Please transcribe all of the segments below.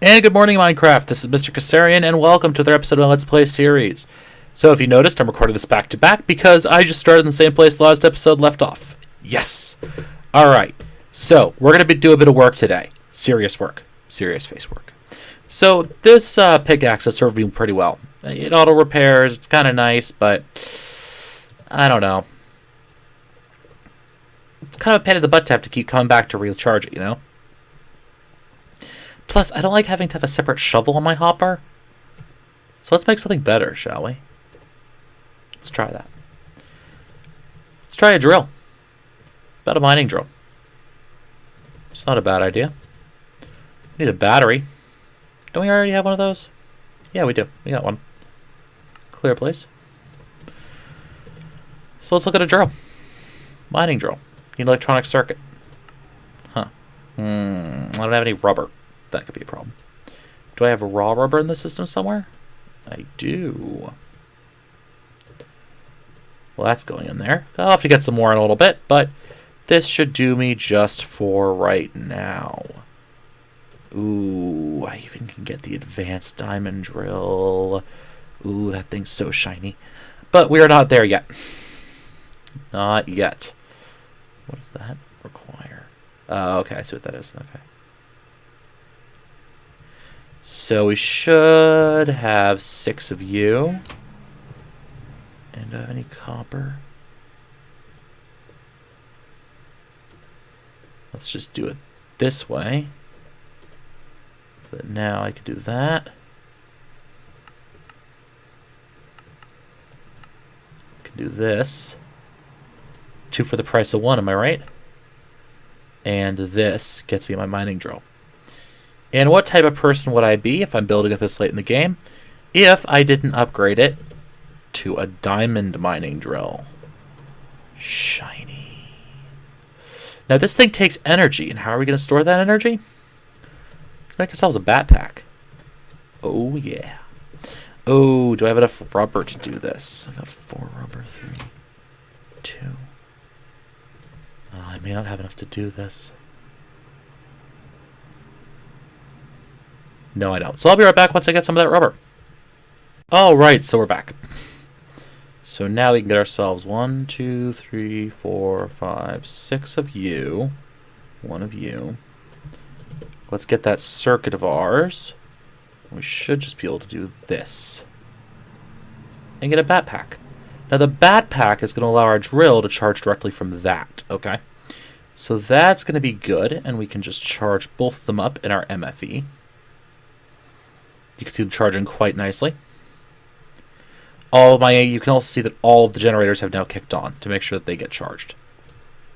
And good morning, Minecraft. This is Mr. Kassarian, and welcome to another episode of Let's Play series. So if you noticed, I'm recording this back-to-back because I just started in the same place the last episode left off. Yes! Alright, so we're going to do a bit of work today. Serious work. Serious face work. So this pickaxe has served me pretty well. It auto-repairs, it's kind of nice, but I don't know. It's kind of a pain in the butt to have to keep coming back to recharge it, you know? Plus, I don't like having to have a separate shovel on my hopper. So let's make something better, shall we? Let's try that. Let's try a drill. About a mining drill. It's not a bad idea. We need a battery. Don't we already have one of those? Yeah, we do. We got one. Clear, please. So let's look at a drill. Mining drill. Need an electronic circuit. Huh. I don't have any rubber. That could be a problem. Do I have a raw rubber in the system somewhere? I do. Well, that's going in there. I'll have to get some more in a little bit, but this should do me just for right now. Ooh, I even can get the advanced diamond drill. Ooh, that thing's so shiny. But we are not there yet. Not yet. What does that require? Okay, I see what that is. Okay. So we should have 6 of you. And do I have any copper? Let's just do it this way. So that now I can do that. I can do this. 2 for the price of 1, am I right? And this gets me my mining drill. And what type of person would I be if I'm building it this late in the game if I didn't upgrade it to a diamond mining drill? Shiny. Now this thing takes energy, and how are we going to store that energy? Let's make ourselves a backpack. Oh yeah. Oh, do I have enough rubber to do this? I got 4 rubber, 3, 2. Oh, I may not have enough to do this. No, I don't. So I'll be right back once I get some of that rubber. All right, so we're back. So now we can get ourselves 1, 2, 3, 4, 5, 6 of you. 1 of you. Let's get that circuit of ours. We should just be able to do this. And get a backpack. Now the backpack is going to allow our drill to charge directly from that, okay? So that's going to be good, and we can just charge both of them up in our MFE. You can see them charging quite nicely. You can also see that all of the generators have now kicked on to make sure that they get charged.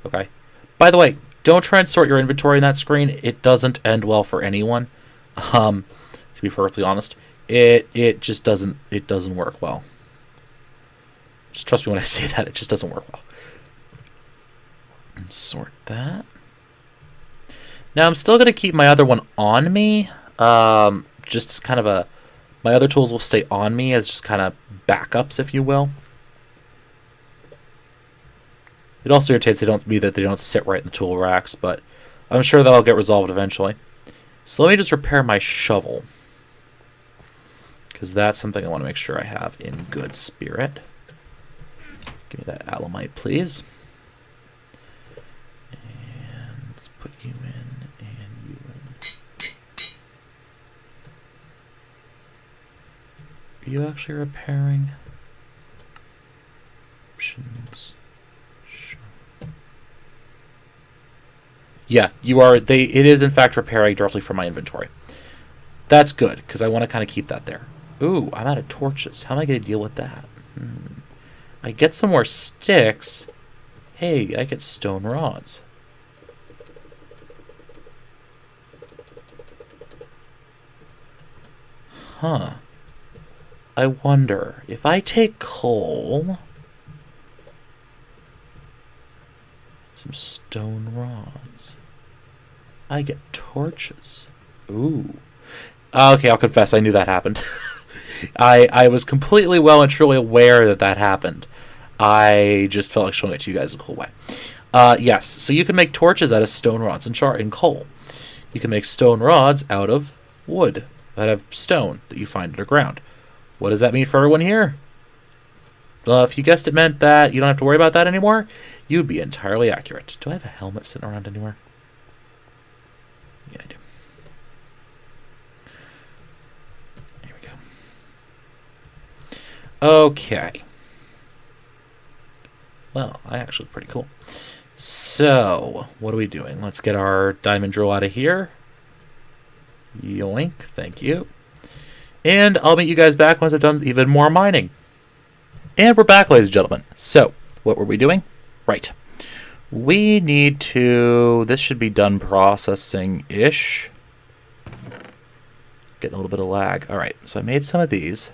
Okay. By the way, don't try and sort your inventory in that screen. It doesn't end well for anyone. To be perfectly honest, it just doesn't work well. Just trust me when I say that. It just doesn't work well. And sort that. Now I'm still going to keep my other one on me. Just kind of my other tools will stay on me as just kind of backups, if you will. It also irritates me that they don't sit right in the tool racks, but I'm sure that'll get resolved eventually. So let me just repair my shovel, because that's something I want to make sure I have in good spirit. Give me that alamite, please. And let's put you in. Are you actually repairing? Options. Sure. Yeah, you are. It is in fact repairing directly from my inventory. That's good, because I want to kind of keep that there. Ooh, I'm out of torches. How am I going to deal with that? I get some more sticks. Hey, I get stone rods. Huh. I wonder, if I take coal, some stone rods, I get torches. Ooh. Okay, I'll confess, I knew that happened. I was completely well and truly aware that that happened. I just felt like showing it to you guys in a cool way. Yes, so you can make torches out of stone rods and coal. You can make stone rods out of wood, out of stone that you find underground. What does that mean for everyone here? If you guessed it meant that you don't have to worry about that anymore, you'd be entirely accurate. Do I have a helmet sitting around anywhere? Yeah, I do. Here we go. Okay. Well, actually pretty cool. So, what are we doing? Let's get our diamond drill out of here. Yoink, thank you. And I'll meet you guys back once I've done even more mining. And we're back, ladies and gentlemen. So, what were we doing? Right. We need to... This should be done processing-ish. Getting a little bit of lag. All right, so I made some of these.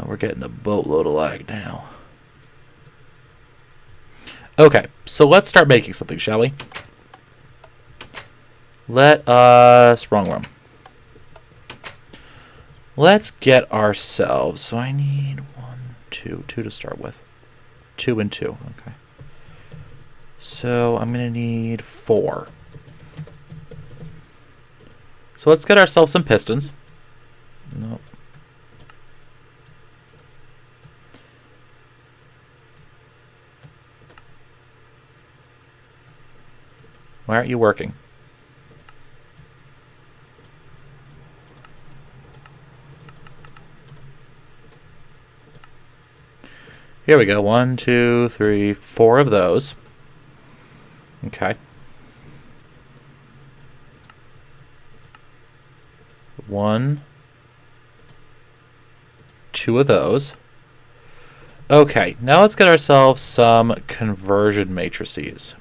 We're getting a boatload of lag now. Okay, so let's start making something, shall we? Let us... Wrong room. Let's get ourselves... So I need 1, 2 to start with. 2 and 2, okay. So I'm going to need 4. So let's get ourselves some pistons. Nope. Why aren't you working? Here we go. 1, 2, 3, 4 of those. Okay. 1, 2 of those. Okay, now let's get ourselves some conversion matrices.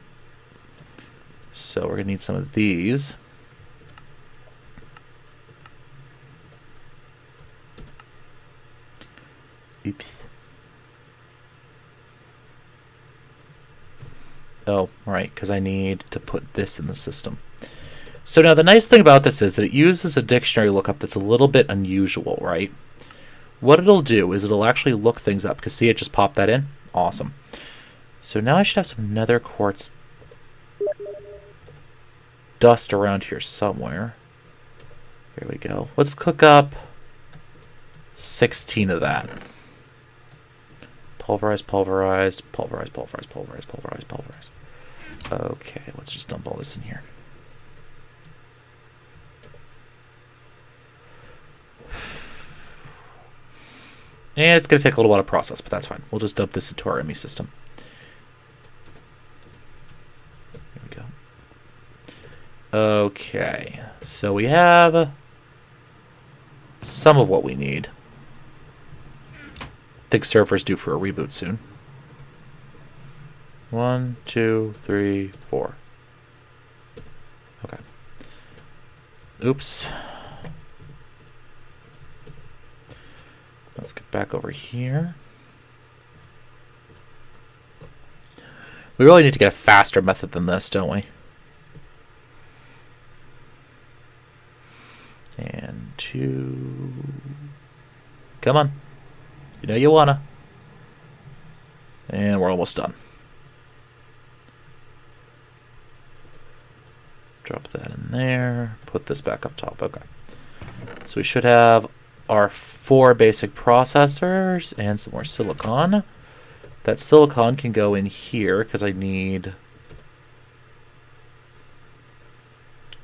So we're going to need some of these. Oops. Oh, right, because I need to put this in the system. So now the nice thing about this is that it uses a dictionary lookup that's a little bit unusual, right? What it'll do is it'll actually look things up, because see, it just popped that in. Awesome. So now I should have some nether quartz dust around here somewhere. Here we go. Let's cook up 16 of that. Pulverized, pulverized, pulverized, pulverized, pulverized, pulverized, pulverized. Okay, let's just dump all this in here. And it's going to take a little while to process, but that's fine. We'll just dump this into our ME system. Here we go. Okay, so we have some of what we need. I think server's due for a reboot soon. 1, 2, 3, 4. Okay. Oops. Let's get back over here. We really need to get a faster method than this, don't we? And 2. Come on. You know you wanna. And we're almost done. Drop that in there. Put this back up top. Okay. So we should have our 4 basic processors and some more silicon. That silicon can go in here because I need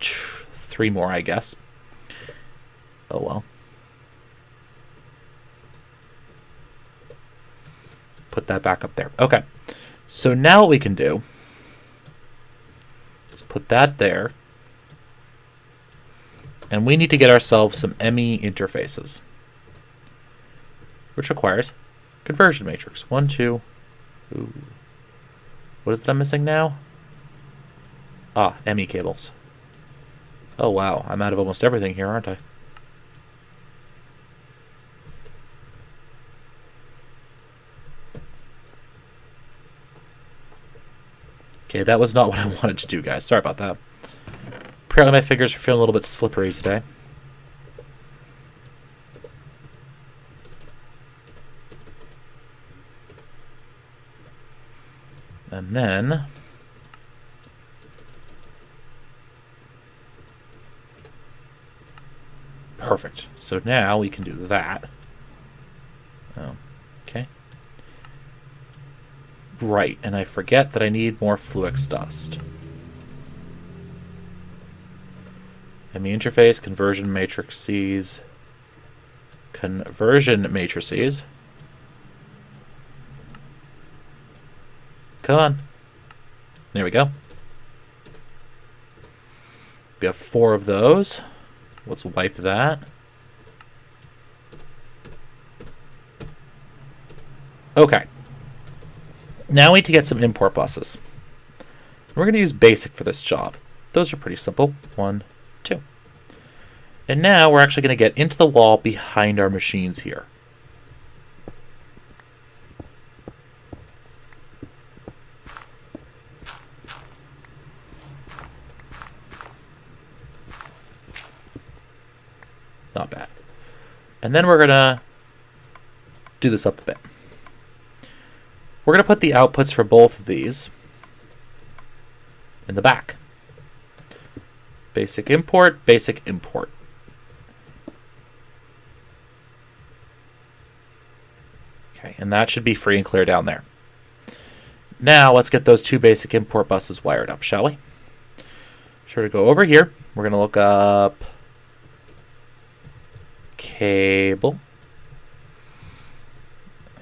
3 more, I guess. Oh well. Put that back up there. Okay. So now what we can do is put that there. And we need to get ourselves some ME interfaces, which requires conversion matrix. 1, 2. Ooh. What is that I'm missing now? Ah, ME cables. Oh wow, I'm out of almost everything here, aren't I? Okay, that was not what I wanted to do, guys. Sorry about that. Apparently my fingers are feeling a little bit slippery today. And then Perfect. So now we can do that. Oh, okay. Right, and I forget that I need more Fluix dust. ME interface, conversion matrices. Conversion matrices. Come on. There we go. We have 4 of those. Let's wipe that. Okay. Now we need to get some import buses. We're going to use basic for this job. Those are pretty simple. 1, 2. And now we're actually going to get into the wall behind our machines here. Not bad. And then we're going to do this up a bit. We're going to put the outputs for both of these in the back. Basic import, basic import. Okay, and that should be free and clear down there. Now let's get those 2 basic import buses wired up, shall we? Sure to go over here. We're going to look up cable.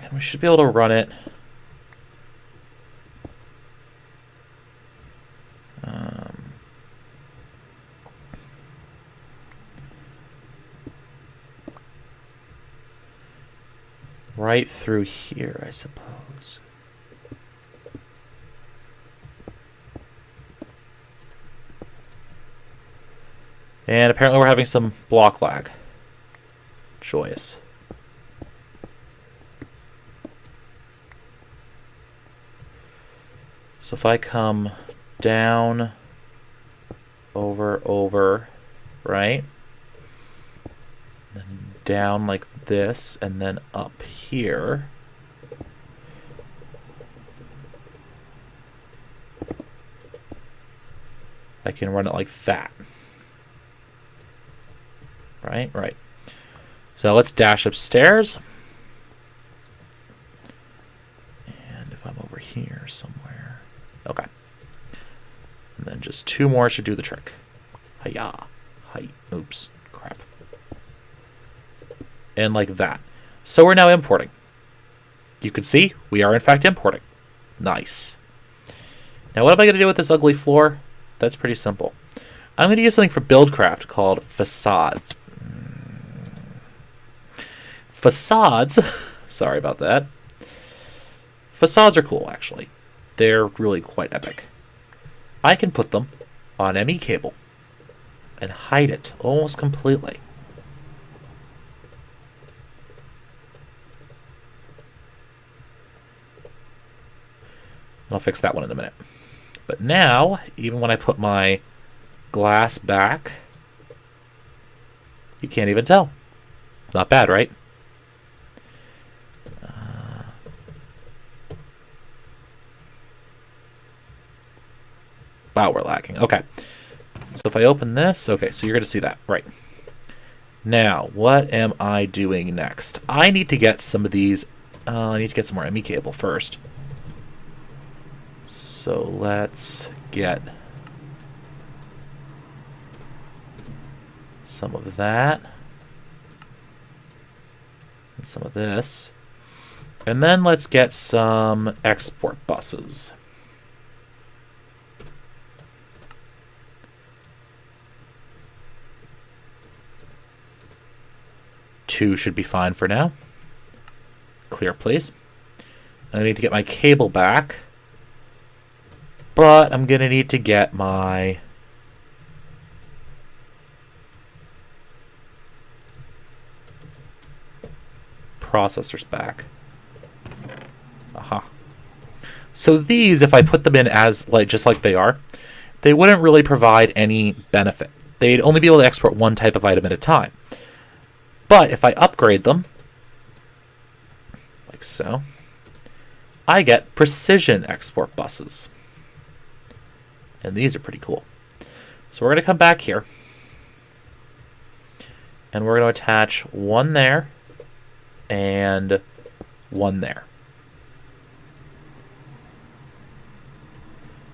And we should be able to run it. Right through here, I suppose. And apparently we're having some block lag. Joyous. So if I come down, over, right? Then down like this, and then up here. I can run it like that. Right. So let's dash upstairs. And if I'm over here somewhere. Okay. And then just 2 more should do the trick. Hi-ya. Hi. Oops. Crap. And like that. So we're now importing. You can see we are in fact importing. Nice. Now what am I going to do with this ugly floor? That's pretty simple. I'm going to use something for Buildcraft called facades. Facades, sorry about that. Facades are cool, actually. They're really quite epic. I can put them on ME cable and hide it almost completely. I'll fix that one in a minute. But now, even when I put my glass back, you can't even tell. Not bad, right? Wow, we're lagging. Okay. So if I open this, okay, so you're going to see that. Right. Now, what am I doing next? I need to get some of these. I need to get some more ME cable first. So let's get some of that. And some of this. And then let's get some export buses. Two should be fine for now. Clear, please. I need to get my cable back. But I'm going to need to get my processors back. Aha. So these, if I put them in as just like they are, they wouldn't really provide any benefit. They'd only be able to export one type of item at a time. But if I upgrade them, like so, I get precision export buses. And these are pretty cool. So we're going to come back here. And we're going to attach one there and one there.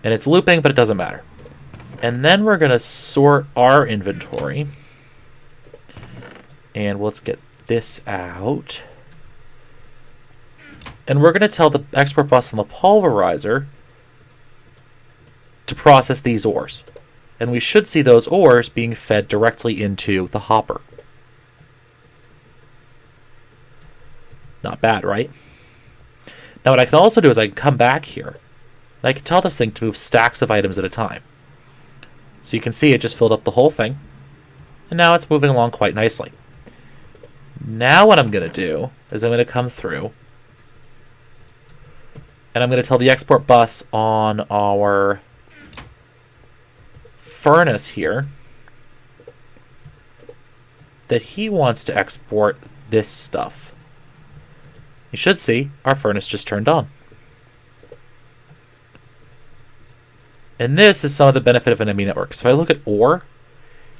And it's looping, but it doesn't matter. And then we're going to sort our inventory. And let's get this out. And we're going to tell the export bus on the pulverizer to process these ores. And we should see those ores being fed directly into the hopper. Not bad, right? Now what I can also do is I can come back here. And I can tell this thing to move stacks of items at a time. So you can see it just filled up the whole thing. And now it's moving along quite nicely. Now what I'm going to do is I'm going to come through. And I'm going to tell the export bus on our furnace here that he wants to export this stuff. You should see our furnace just turned on. And this is some of the benefit of an ME network. So if I look at ore,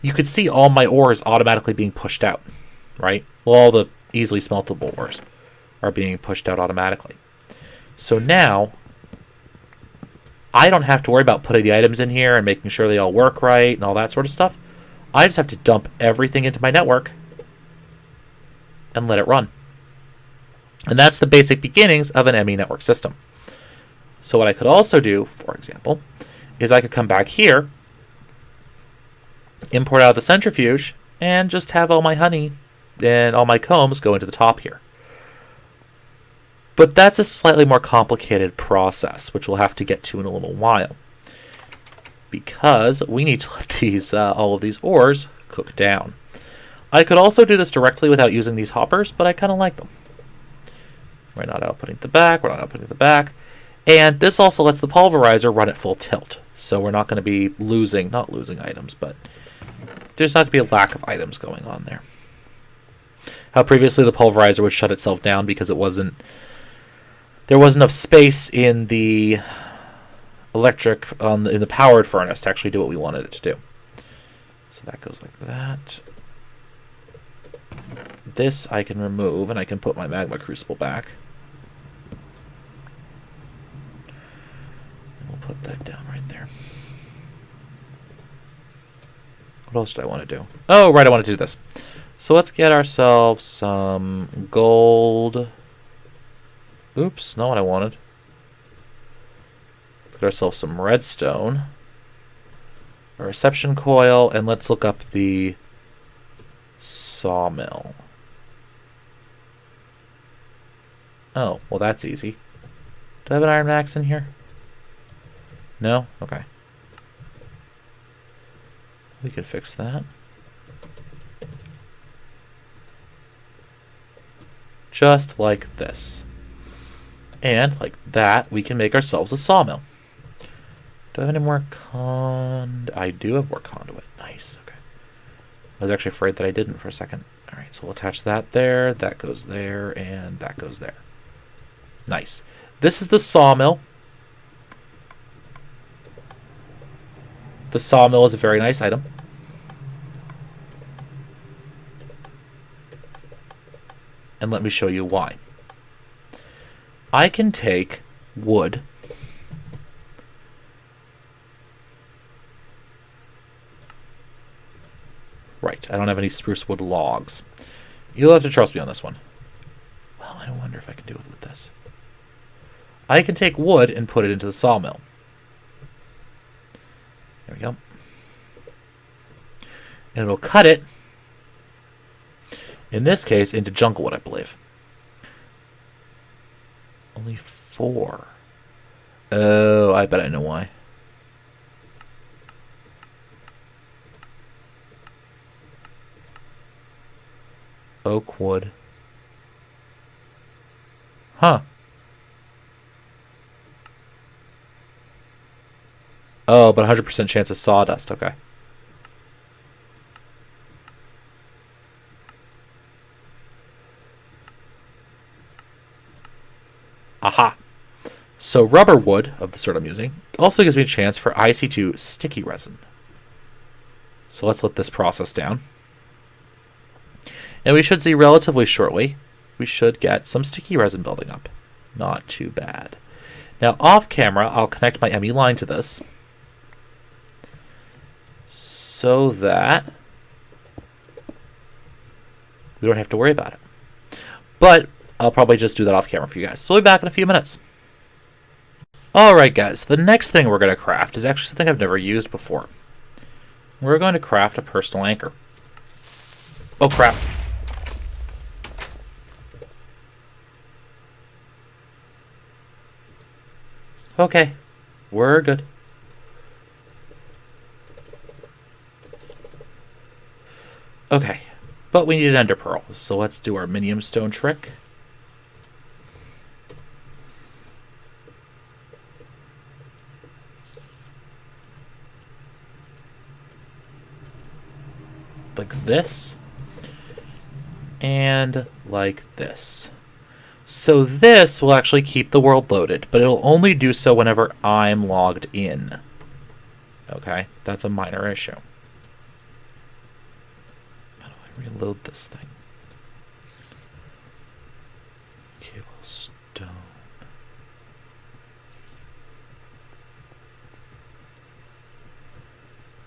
you could see all my ores automatically being pushed out, right? Well, all the easily smeltable ores are being pushed out automatically. So now, I don't have to worry about putting the items in here and making sure they all work right and all that sort of stuff. I just have to dump everything into my network and let it run. And that's the basic beginnings of an ME network system. So what I could also do, for example, is I could come back here, import out the centrifuge, and just have all my honey and all my combs go into the top here. But that's a slightly more complicated process, which we'll have to get to in a little while. Because we need to let these all of these ores cook down. I could also do this directly without using these hoppers, but I kind of like them. We're not outputting the back, we're not outputting the back. And this also lets the pulverizer run at full tilt. So we're not going to be not losing items, but there's not going to be a lack of items going on there. How previously the pulverizer would shut itself down because there wasn't enough space in the electric, in the powered furnace to actually do what we wanted it to do. So that goes like that. This I can remove, and I can put my magma crucible back. And we'll put that down right there. What else do I want to do? Oh, right, I want to do this. So let's get ourselves some gold. Oops, not what I wanted. Let's get ourselves some redstone. A reception coil, and let's look up the sawmill. Oh, well that's easy. Do I have an iron axe in here? No? Okay. We could fix that. Just like this. And like that, we can make ourselves a sawmill. Do I have any more I do have more conduit. Nice, okay. I was actually afraid that I didn't for a second. Alright, so we'll attach that there, that goes there, and that goes there. Nice. This is the sawmill. The sawmill is a very nice item. And let me show you why. I can take wood. Right, I don't have any spruce wood logs. You'll have to trust me on this one. Well, I wonder if I can do it with this. I can take wood and put it into the sawmill. There we go. And it'll cut it, in this case, into jungle wood, I believe. Only 4. Oh, I bet I know why. Oak wood. Huh. Oh, but 100% chance of sawdust. Okay. Aha. So rubber wood, of the sort I'm using, also gives me a chance for IC2 sticky resin. So let's let this process down. And we should see relatively shortly, we should get some sticky resin building up. Not too bad. Now, off camera, I'll connect my ME line to this so that we don't have to worry about it. But I'll probably just do that off camera for you guys. So we'll be back in a few minutes. Alright guys, the next thing we're going to craft is actually something I've never used before. We're going to craft a personal anchor. Oh crap. Okay, we're good. Okay, but we need an ender pearl, so let's do our minium stone trick. Like this. And like this. So this will actually keep the world loaded, but it'll only do so whenever I'm logged in. Okay, that's a minor issue. How do I reload this thing? Cable stone.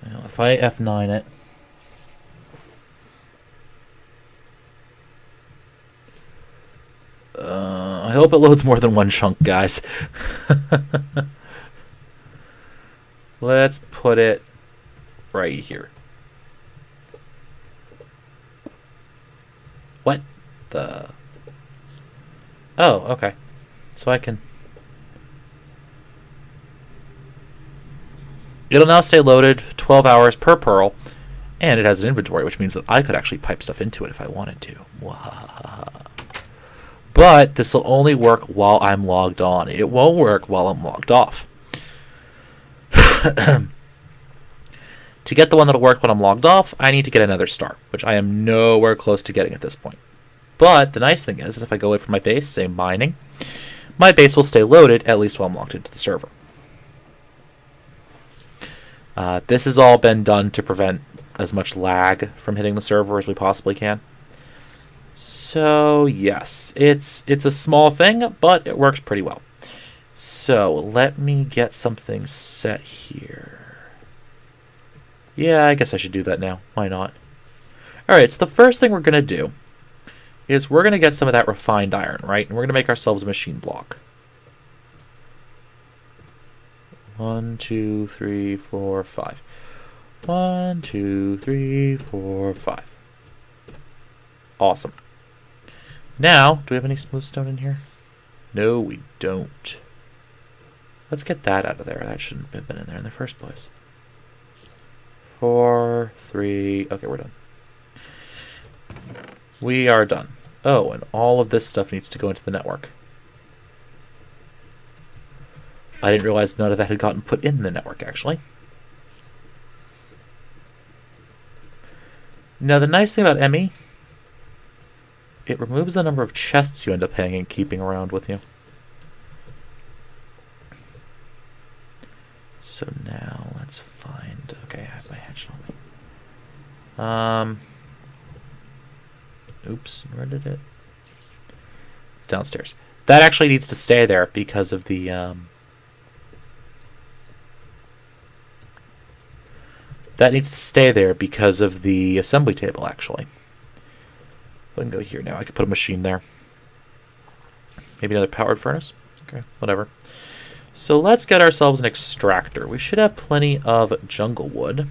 Now, if I F9 it, I hope it loads more than one chunk, guys. Let's put it right here. What the? Oh, okay. So I can... It'll now stay loaded 12 hours per pearl, and it has an inventory, which means that I could actually pipe stuff into it if I wanted to. Wahaha. But this will only work while I'm logged on. It won't work while I'm logged off. To get the one that'll work when I'm logged off, I need to get another star, which I am nowhere close to getting at this point. But the nice thing is that if I go away from my base, say mining, my base will stay loaded at least while I'm logged into the server. This has all been done to prevent as much lag from hitting the server as we possibly can. So yes, it's a small thing, but it works pretty well. So let me get something set here. Yeah, I guess I should do that now. Why not? Alright, so the first thing we're going to do is we're going to get some of that refined iron, right? And we're going to make ourselves a machine block. 1, 2, 3, 4, 5. 1, 2, 3, 4, 5. Awesome. Now, do we have any smooth stone in here? No, we don't. Let's get that out of there. That shouldn't have been in there in the first place. 4, 3... Okay, we're done. We are done. Oh, and all of this stuff needs to go into the network. I didn't realize none of that had gotten put in the network, actually. Now, the nice thing about ME, it removes the number of chests you end up hanging and keeping around with you. So now, let's find... Okay, I have my hatchet on me. Oops, where did it... It's downstairs. That actually needs to stay there because of the... That needs to stay there because of the assembly table, actually. I can go here now. I could put a machine there. Maybe another powered furnace? Okay, whatever. So let's get ourselves an extractor. We should have plenty of jungle wood.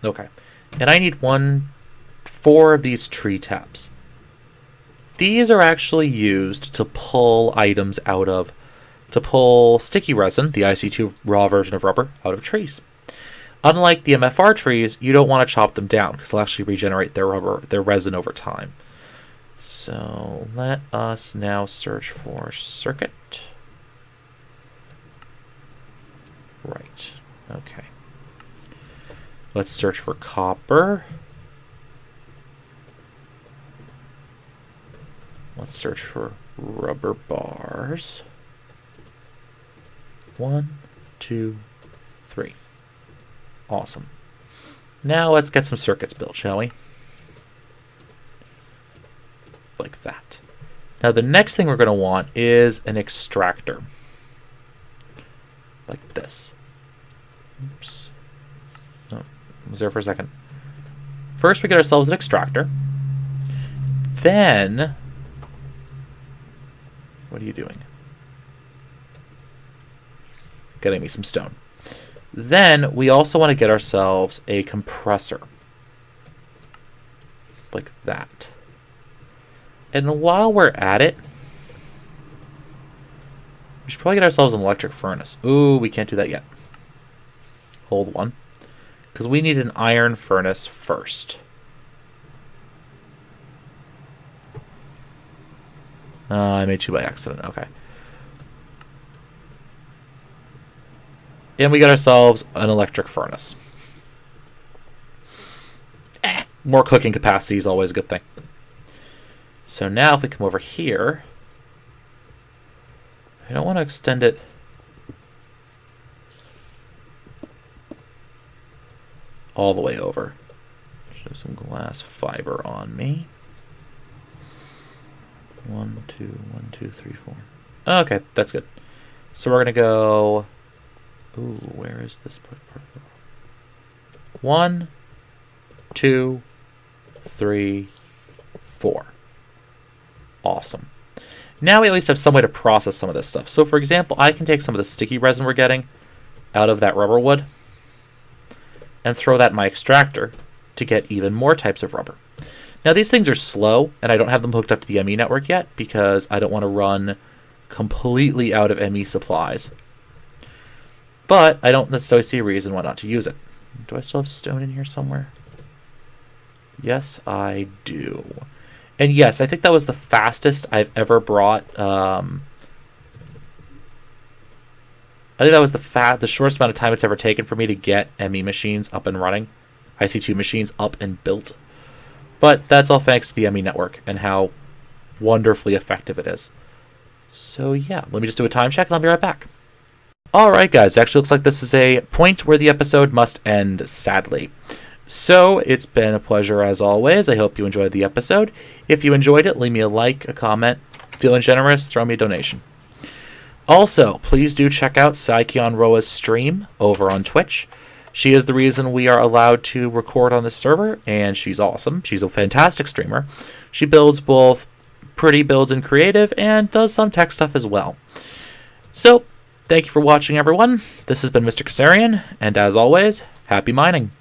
Okay. And I need 4 of these tree taps. These are actually used to pull items out of... To pull sticky resin, the IC2 raw version of rubber, out of trees. Unlike the MFR trees, you don't want to chop them down because they'll actually regenerate their resin over time. So let us now search for circuit. Right. Okay. Let's search for copper. Let's search for rubber bars. 1, 2, 3. Awesome. Now let's get some circuits built, shall we? Like that. Now the next thing we're going to want is an extractor. Like this. Oops. No, I was there for a second. First we get ourselves an extractor. Then... What are you doing? Getting me some stone. Then we also want to get ourselves a compressor. Like that. And while we're at it, we should probably get ourselves an electric furnace. Ooh, we can't do that yet. Hold one. Because we need an iron furnace first. I made two by accident. Okay. And we got ourselves an electric furnace. More cooking capacity is always a good thing. So now if we come over here, I don't want to extend it all the way over. Show some glass fiber on me. 1, 2, 1, 2, 3, 4. Okay, that's good. So we're gonna go. Ooh, where is this part of the 1, 2, 3, 4. Awesome. Now we at least have some way to process some of this stuff. So for example, I can take some of the sticky resin we're getting out of that rubber wood and throw that in my extractor to get even more types of rubber. Now these things are slow, and I don't have them hooked up to the ME network yet because I don't want to run completely out of ME supplies. But I don't necessarily see a reason why not to use it. Do I still have stone in here somewhere? Yes, I do. And yes, I think that was the fastest I've ever brought. I think that was the shortest amount of time it's ever taken for me to get ME machines up and running. IC2 machines up and built. But that's all thanks to the ME network and how wonderfully effective it is. So yeah, let me just do a time check and I'll be right back. Alright guys, actually looks like this is a point where the episode must end, sadly. So, it's been a pleasure as always. I hope you enjoyed the episode. If you enjoyed it, leave me a like, a comment. Feeling generous, throw me a donation. Also, please do check out Saikion Roa's stream over on Twitch. She is the reason we are allowed to record on this server, and she's awesome. She's a fantastic streamer. She builds both pretty builds and creative, and does some tech stuff as well. So, thank you for watching, everyone. This has been Mr. Kasarian, and as always, happy mining.